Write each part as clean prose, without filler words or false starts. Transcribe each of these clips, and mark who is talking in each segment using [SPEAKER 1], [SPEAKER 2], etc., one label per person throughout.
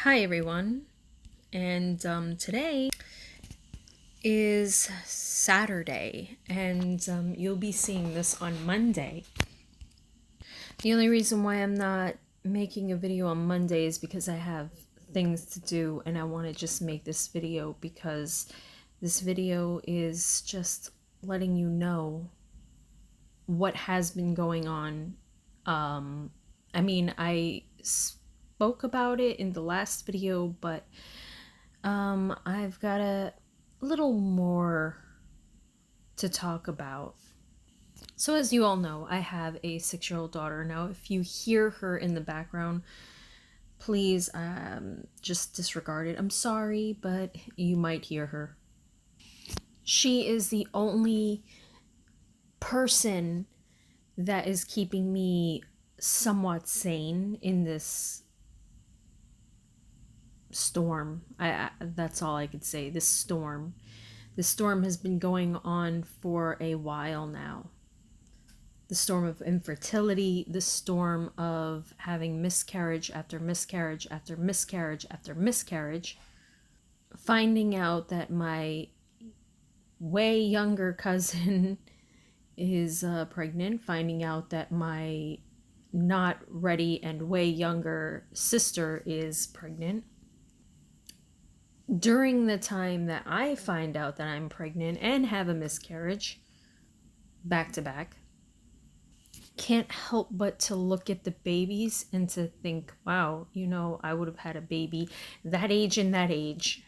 [SPEAKER 1] Hi everyone, and today is Saturday, and you'll be seeing this on Monday. The only reason why I'm not making a video on Monday is because I have things to do, and I want to just make this video because this video is just letting you know what has been going on. I spoke about it in the last video, but I've got a little more to talk about. So, as you all know, I have a 6-year-old daughter. Now, if you hear her in the background, please just disregard it. I'm sorry, but you might hear her. She is the only person that is keeping me somewhat sane in this storm. That's all I could say. This storm. This storm has been going on for a while now. The storm of infertility, the storm of having miscarriage after miscarriage after miscarriage after miscarriage, finding out that my way younger cousin is pregnant, finding out that my not ready and way younger sister is pregnant. During the time that I find out that I'm pregnant and have a miscarriage, back to back, can't help but to look at the babies and to think, wow, I would have had a baby that age and that age.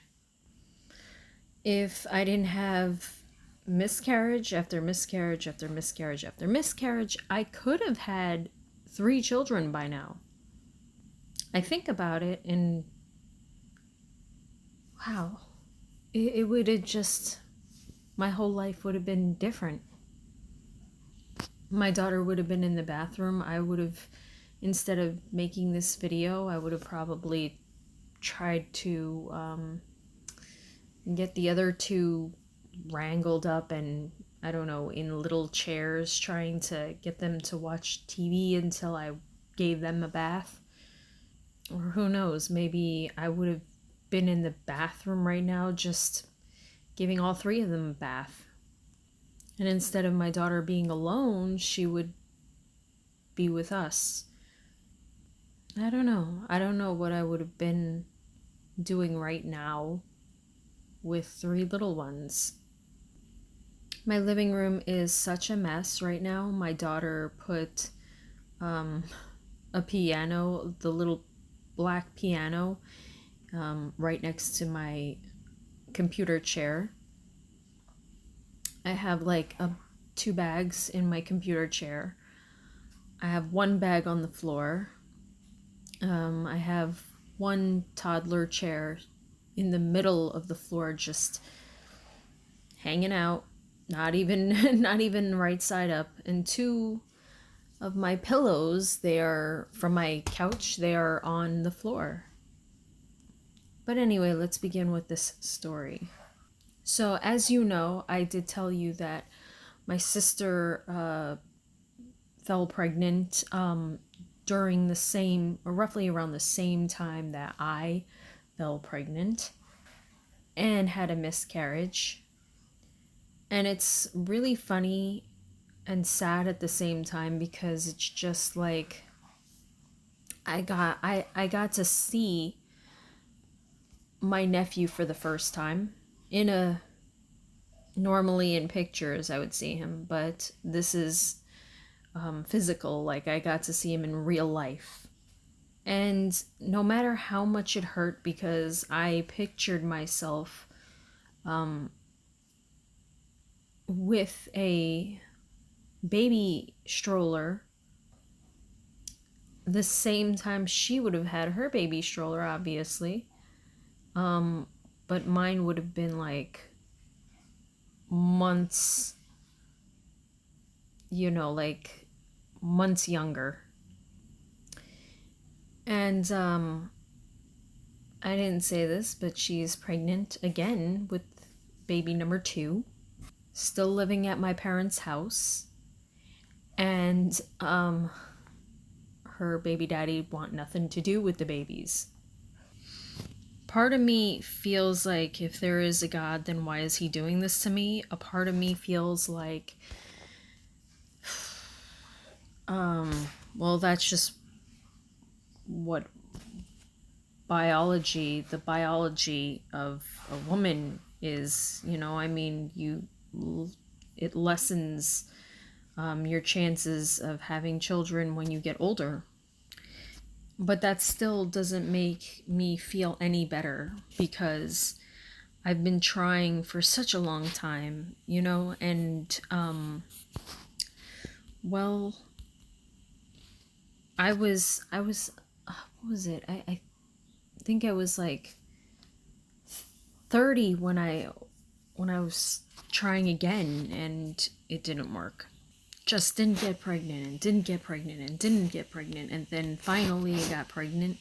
[SPEAKER 1] If I didn't have miscarriage after miscarriage after miscarriage after miscarriage, I could have had 3 children by now. I think about it and wow, it would have just, my whole life would have been different. My daughter would have been in the bathroom. I would have, instead of making this video, I would have probably tried to get the other 2 wrangled up and, I don't know, in little chairs, trying to get them to watch TV until I gave them a bath. Or who knows, maybe I would have been in the bathroom right now just giving all 3 of them a bath. And instead of my daughter being alone, she would be with us. I don't know. I don't know what I would have been doing right now with 3 little ones. My living room is such a mess right now. My daughter put a piano, the little black piano, right next to my computer chair. I have like 2 bags in my computer chair. I have 1 bag on the floor. I have 1 toddler chair in the middle of the floor, just hanging out, not even right side up, and 2 of my pillows, they are from my couch, they are on the floor. But anyway, let's begin with this story. So, as you know, I did tell you that my sister fell pregnant during the same, or roughly around the same time that I fell pregnant and had a miscarriage. And it's really funny and sad at the same time because it's just like I got to see my nephew for the first time. Normally in pictures I would see him, but this is physical. Like, I got to see him in real life. And no matter how much it hurt, because I pictured myself with a baby stroller the same time she would have had her baby stroller, obviously. But mine would have been like months, like months younger. And I didn't say this, but she's pregnant again with baby number 2, still living at my parents' house. And her baby daddy want nothing to do with the babies. part of me feels like if there is a God, then why is he doing this to me? A part of me feels like, well, that's just what the biology of a woman is, you know. I mean, it lessens your chances of having children when you get older. But that still doesn't make me feel any better, because I've been trying for such a long time, you know, and well, what was it? I think I was like 30 when I was trying again, and it didn't work. Just didn't get pregnant and didn't get pregnant and didn't get pregnant, and then finally I got pregnant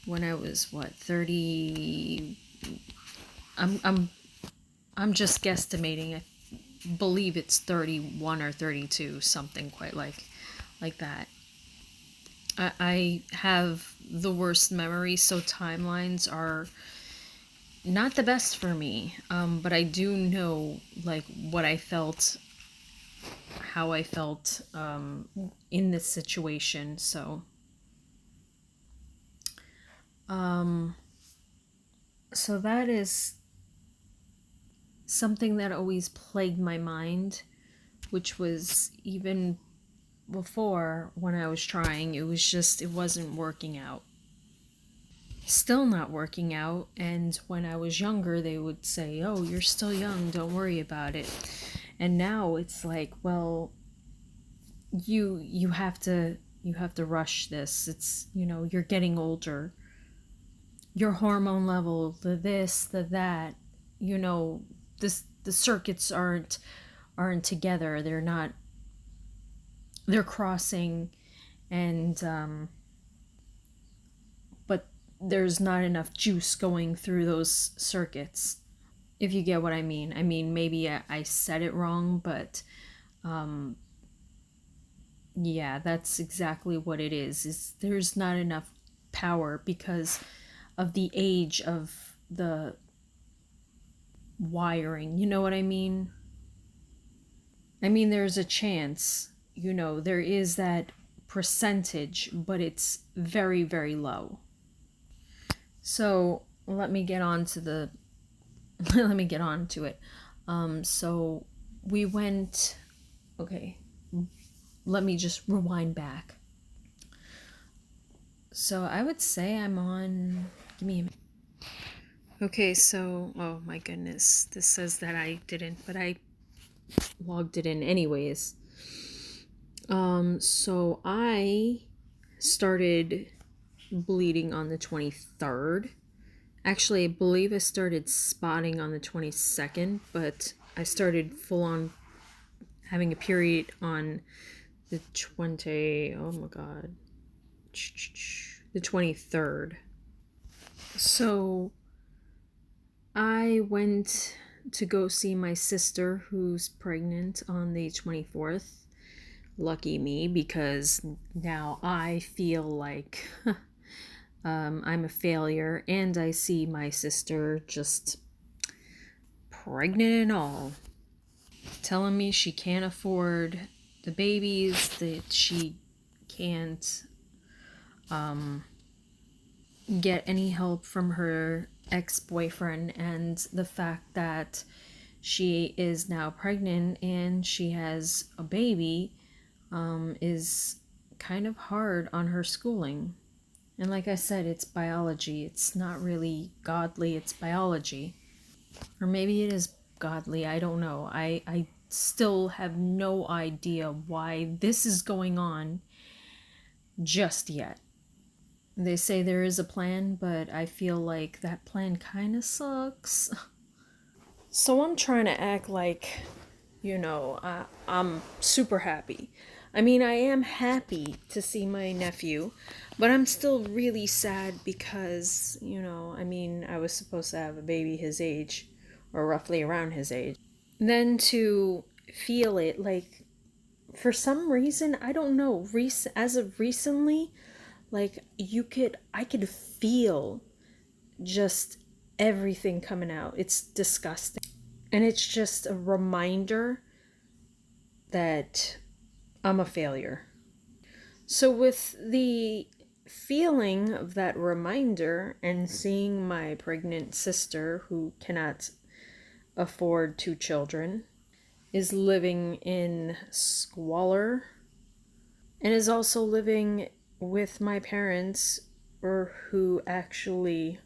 [SPEAKER 1] when I was what, 30. I'm just guesstimating. I believe it's 31 or 32, something quite like that. I have the worst memory, so timelines are not the best for me. But I do know like what I felt, how I felt in this situation. So that is something that always plagued my mind, which was even before when I was trying. It was just, it wasn't working out. Still not working out. And when I was younger, they would say, "Oh, you're still young, don't worry about it." And now it's like, well, you have to rush this. It's, you know, you're getting older. Your hormone level, the this, the that, you know, the circuits aren't together. They're crossing, and but there's not enough juice going through those circuits, if you get what I mean. I mean, maybe I said it wrong, but yeah, that's exactly what it is there's not enough power because of the age of the wiring, you know what I mean? I mean, there's a chance, you know, there is that percentage, but it's very, very low. So let me get on to the let me get on to it. So we went, okay, let me just rewind back. So I would say I'm on, give me a minute. Okay, so, oh my goodness, this says that I didn't, but I logged it in anyways. So I started bleeding on the 23rd. Actually, I believe I started spotting on the 22nd, but I started full on having a period on the 20, oh my god, the 23rd. So I went to go see my sister who's pregnant on the 24th. Lucky me, because now I feel like I'm a failure, and I see my sister just pregnant and all, telling me she can't afford the babies, that she can't get any help from her ex-boyfriend, and the fact that she is now pregnant and she has a baby is kind of hard on her schooling. And like I said, it's biology. It's not really godly, it's biology. Or maybe it is godly, I don't know. I still have no idea why this is going on just yet. They say there is a plan, but I feel like that plan kind of sucks. So I'm trying to act like, you know, I'm super happy. I mean, I am happy to see my nephew, but I'm still really sad because, you know, I mean, I was supposed to have a baby his age, or roughly around his age. Then to feel it, like, for some reason, I don't know, as of recently, like, I could feel just everything coming out. It's disgusting. And it's just a reminder that I'm a failure. So, with the feeling of that reminder and seeing my pregnant sister who cannot afford 2 children, is living in squalor, and is also living with my parents, or who actually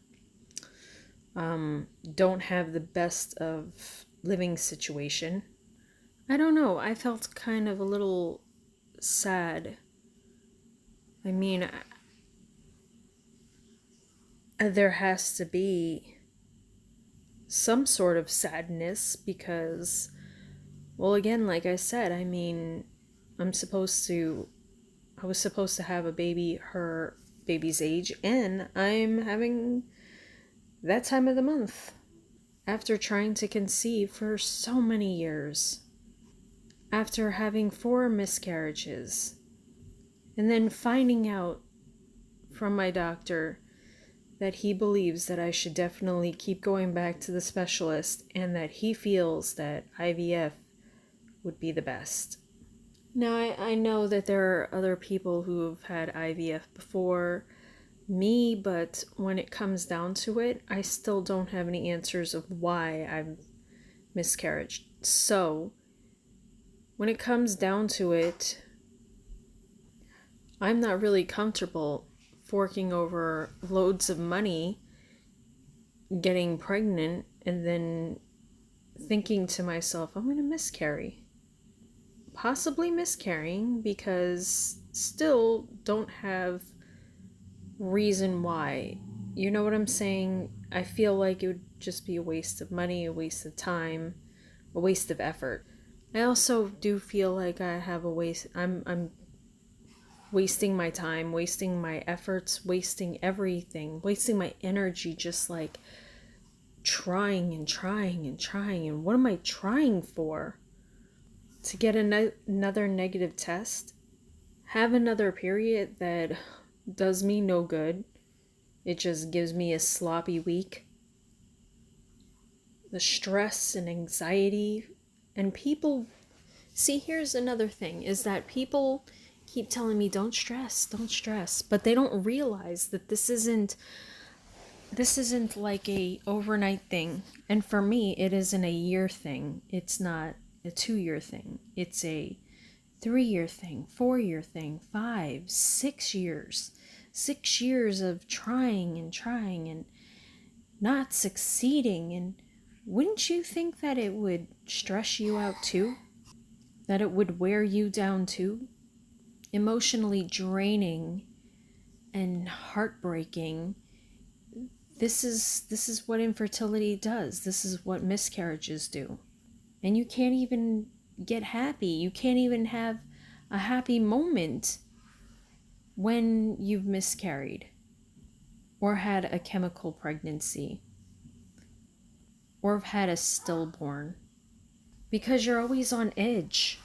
[SPEAKER 1] don't have the best of living situation. I don't know. I felt kind of a little sad. I mean, there has to be some sort of sadness because, well, again, like I said, I mean, I'm supposed to, I was supposed to have a baby her baby's age, and I'm having that time of the month after trying to conceive for so many years, after having 4 miscarriages, and then finding out from my doctor that he believes that I should definitely keep going back to the specialist and that he feels that IVF would be the best. Now, I know that there are other people who have had IVF before me, but when it comes down to it, I still don't have any answers of why I've miscarried. So, when it comes down to it, I'm not really comfortable forking over loads of money, getting pregnant, and then thinking to myself, I'm going to miscarry. Possibly miscarrying because still don't have reason why. You know what I'm saying? I feel like it would just be a waste of money, a waste of time, a waste of effort. I also do feel like I have a waste. I'm wasting my time, wasting my efforts, wasting everything, wasting my energy, just like trying and trying and trying. And what am I trying for? To get another negative test? Have another period that does me no good. It just gives me a sloppy week. The stress and anxiety. And people, see, here's another thing, is that people keep telling me don't stress, don't stress, but they don't realize that this isn't like a overnight thing. And for me, it isn't a year thing. It's not a 2-year thing. It's a 3-year thing, 4-year thing, 5, 6 years. 6 years of trying and not succeeding. And wouldn't you think that it would stress you out too? That it would wear you down too? Emotionally draining and heartbreaking. This is what infertility does. This is what miscarriages do. And you can't even get happy. You can't even have a happy moment when you've miscarried or had a chemical pregnancy or have had a stillborn, because you're always on edge.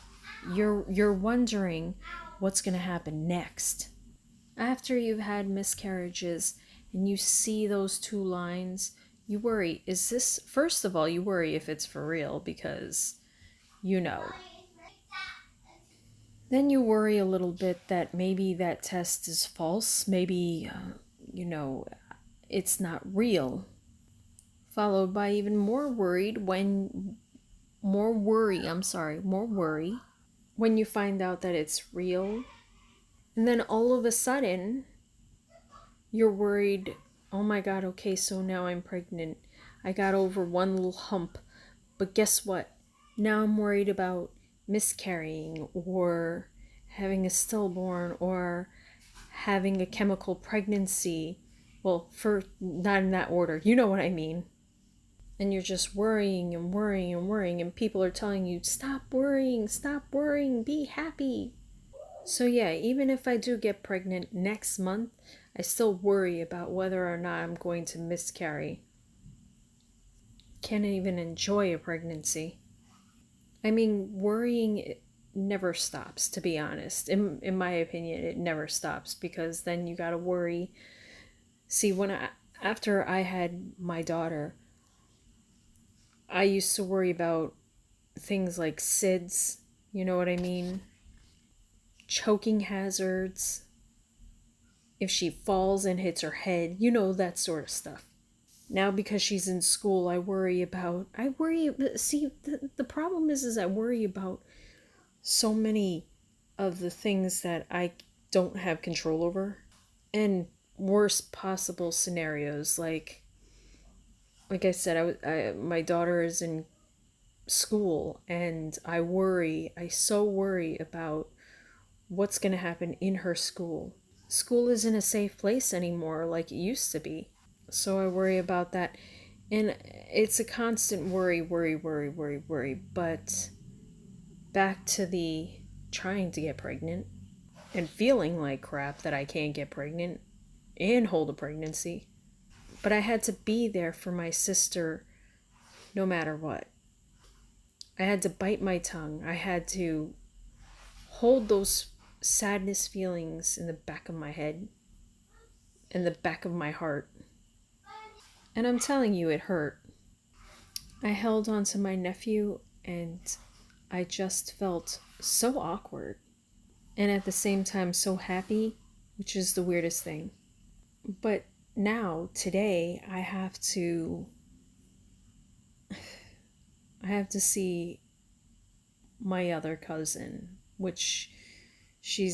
[SPEAKER 1] You're wondering what's going to happen next. After you've had miscarriages and you see those 2 lines, you worry, is this, first of all, you worry if it's for real because you know. Then you worry a little bit that maybe that test is false, maybe, it's not real. Followed by even more worry when you find out that it's real. And then all of a sudden, you're worried, oh my God, okay, so now I'm pregnant. I got over one little hump. But guess what? Now I'm worried about miscarrying or having a stillborn or having a chemical pregnancy. Well, for not in that order. You know what I mean. And you're just worrying and worrying and worrying, and people are telling you, stop worrying, be happy. So yeah, even if I do get pregnant next month, I still worry about whether or not I'm going to miscarry. Can't even enjoy a pregnancy. I mean, worrying never stops, to be honest. In my opinion, it never stops, because then you gotta worry. See, when after I had my daughter, I used to worry about things like SIDS, you know what I mean? Choking hazards, if she falls and hits her head, you know, that sort of stuff. Now because she's in school, see, the problem is I worry about so many of the things that I don't have control over, and worst possible scenarios, like I said, my daughter is in school, and I so worry about what's going to happen in her school. School isn't a safe place anymore like it used to be. So I worry about that. And it's a constant worry. But back to the trying to get pregnant and feeling like crap that I can't get pregnant and hold a pregnancy. But I had to be there for my sister no matter what. I had to bite my tongue. I had to hold those sadness feelings in the back of my head, in the back of my heart. And I'm telling you, it hurt. I held on to my nephew and I just felt so awkward. And at the same time, so happy, which is the weirdest thing. But now, today, I have to see my other cousin, which she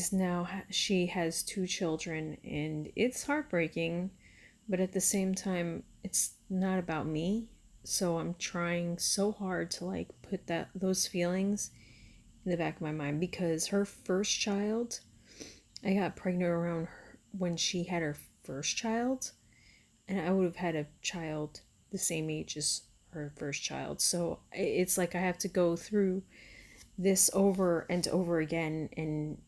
[SPEAKER 1] has 2 children, and it's heartbreaking, but at the same time it's not about me. So I'm trying so hard to like put those feelings in the back of my mind, because her first child, I got pregnant around her when she had her first child, and I would have had a child the same age as her first child. So it's like I have to go through this over and over again, and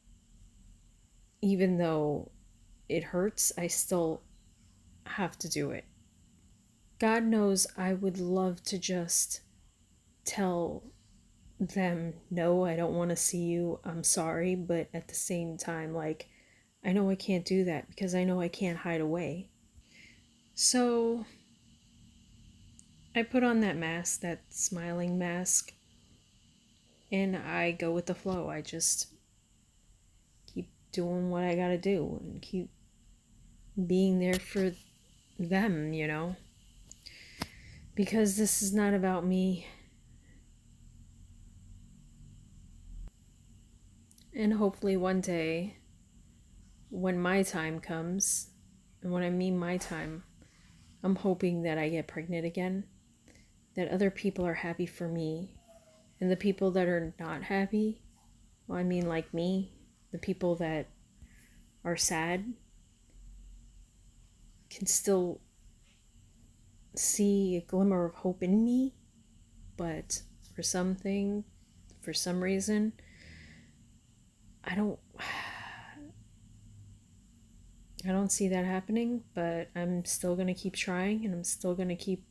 [SPEAKER 1] even though it hurts, I still have to do it. God knows I would love to just tell them, no, I don't want to see you, I'm sorry, but at the same time, like, I know I can't do that because I know I can't hide away. So I put on that mask, that smiling mask, and I go with the flow. I just keep doing what I gotta do and keep being there for them, you know? Because this is not about me. And hopefully one day, when my time comes, and when I mean my time, I'm hoping that I get pregnant again, that other people are happy for me, and the people that are not happy, well, I mean like me, the people that are sad, can still see a glimmer of hope in me, but for some reason, I don't I don't see that happening, but I'm still going to keep trying, and I'm still going to keep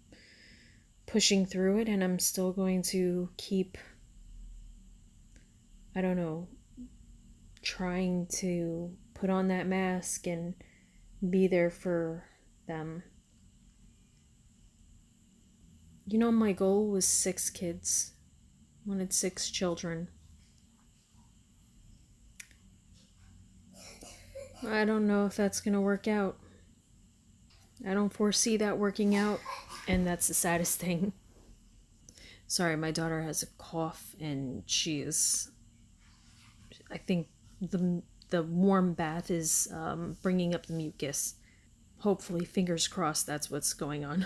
[SPEAKER 1] pushing through it, and I'm still going to keep, I don't know, trying to put on that mask and be there for them. You know, my goal was 6 kids. I wanted 6 children. I don't know if that's going to work out. I don't foresee that working out, and that's the saddest thing. Sorry, my daughter has a cough, and I think the warm bath is bringing up the mucus. Hopefully, fingers crossed, that's what's going on.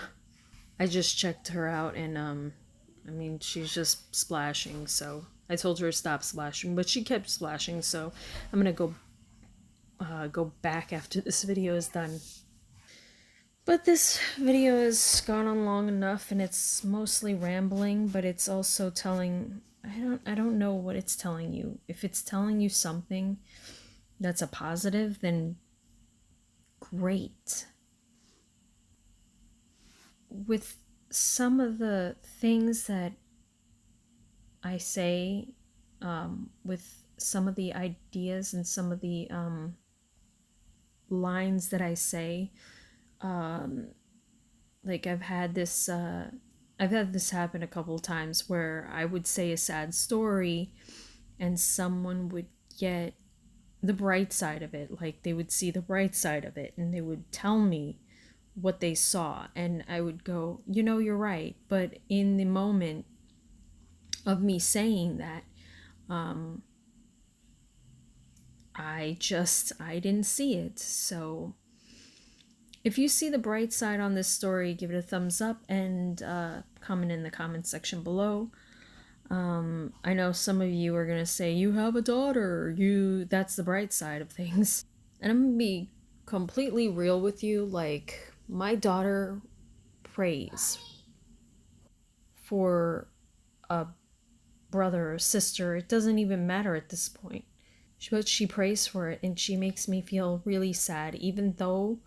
[SPEAKER 1] I just checked her out, and I mean, she's just splashing, so I told her to stop splashing, but she kept splashing, so I'm gonna go back after this video is done. But this video has gone on long enough, and it's mostly rambling, but it's also telling, I don't know what it's telling you. If it's telling you something that's a positive, then great. With some of the things that I say, with some of the ideas and some of the lines that I say, like I've had this happen a couple of times where I would say a sad story and someone would get the bright side of it. Like they would see the bright side of it and they would tell me what they saw, and I would go, you know, you're right. But in the moment of me saying that, I didn't see it. So if you see the bright side on this story, give it a thumbs up and comment in the comment section below. I know some of you are gonna say, you have a daughter, that's the bright side of things. And I'm gonna be completely real with you, like my daughter prays for a brother or sister. It doesn't even matter at this point. But she prays for it and she makes me feel really sad, even though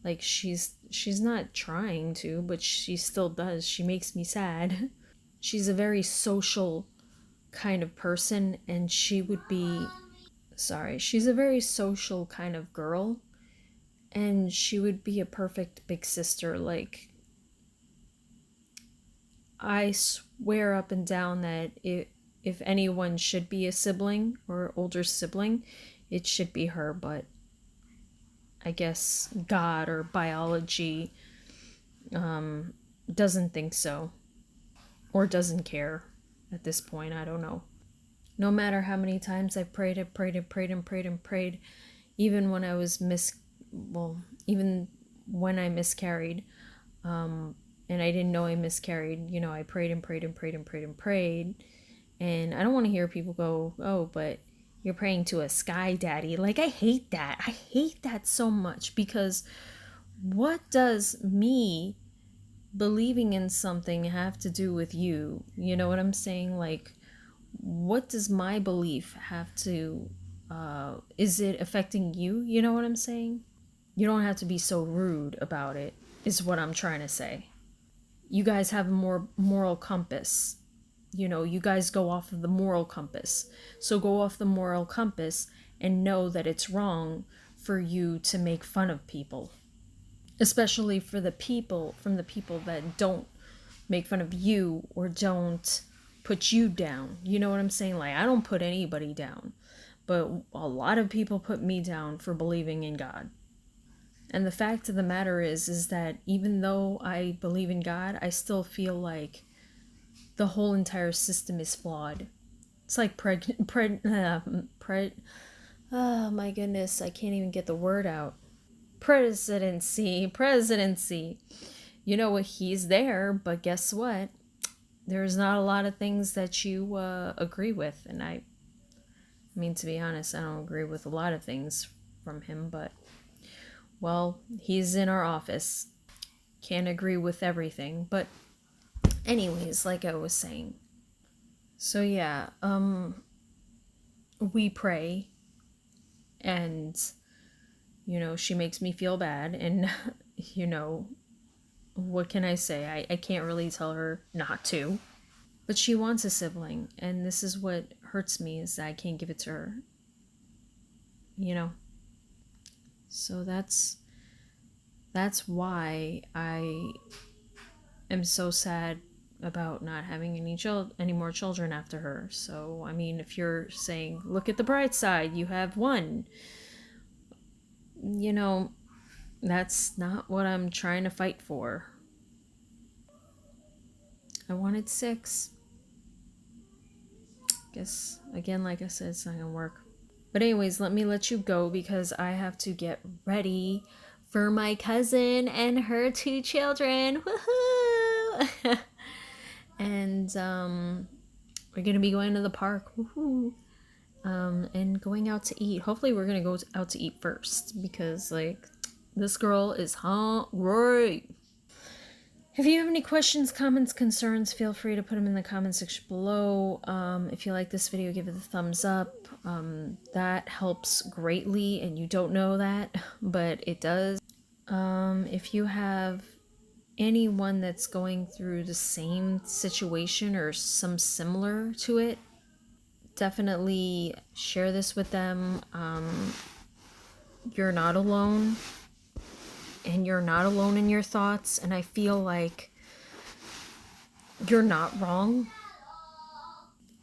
[SPEAKER 1] like she's not trying to, but she still does. She makes me sad. She's a very social kind of person, and she's a very social kind of girl, and she would be a perfect big sister. Like, I swear up and down that if anyone should be a sibling or older sibling, it should be her. But I guess God or biology doesn't think so, or doesn't care at this point. I don't know. No matter how many times I've prayed and prayed and prayed and prayed and prayed, even when I was even when I miscarried, and I didn't know I miscarried, you know, I prayed and prayed and prayed and prayed and prayed. And I don't want to hear people go, oh, but you're praying to a sky daddy. Like, I hate that. I hate that so much, because what does me believing in something have to do with you? You know what I'm saying? Like, what does my belief have to, is it affecting you? You know what I'm saying? You don't have to be so rude about it, is what I'm trying to say. You guys have a more moral compass. You know, you guys go off of the moral compass. So go off the moral compass and know that it's wrong for you to make fun of people. Especially from the people that don't make fun of you or don't put you down. You know what I'm saying? Like, I don't put anybody down, but a lot of people put me down for believing in God. And the fact of the matter is that even though I believe in God, I still feel like the whole entire system is flawed. It's like oh my goodness, I can't even get the word out. Presidency. You know what? He's there, but guess what? There's not a lot of things that you agree with, and I mean, to be honest, I don't agree with a lot of things from him, but well, he's in our office. Can't agree with everything, but anyways, like I was saying. So yeah, we pray, and you know, she makes me feel bad, and you know, what can I say? I can't really tell her not to. But she wants a sibling, and this is what hurts me, is that I can't give it to her. You know? So that's why I am so sad about not having any more children after her. So, I mean, if you're saying, look at the bright side, you have one. You know, that's not what I'm trying to fight for. I wanted 6. Guess, again, like I said, it's not gonna work. But anyways, let me let you go because I have to get ready for my cousin and her 2 children. Woohoo! And we're gonna be going to the park. Woohoo! And going out to eat. Hopefully we're gonna go out to eat first, because like, this girl is hungry. If you have any questions, comments, concerns, feel free to put them in the comment section below. If you like this video, give it a thumbs up. That helps greatly, and you don't know that, but it does. If you have anyone that's going through the same situation or some similar to it, definitely share this with them. You're not alone, and you're not alone in your thoughts, and I feel like you're not wrong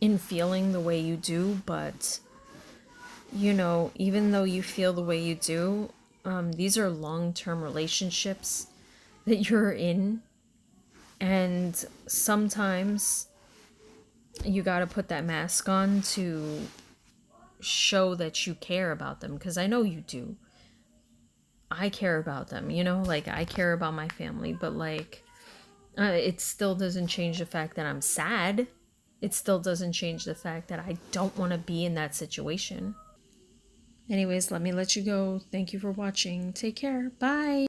[SPEAKER 1] in feeling the way you do, but you know, even though you feel the way you do, these are long-term relationships that you're in, and sometimes you gotta put that mask on to show that you care about them, because I know you do. I care about them, you know, like I care about my family, but like it still doesn't change the fact that I'm sad. It still doesn't change the fact that I don't want to be in that situation. Anyways, let me let you go. Thank you for watching. Take care. Bye.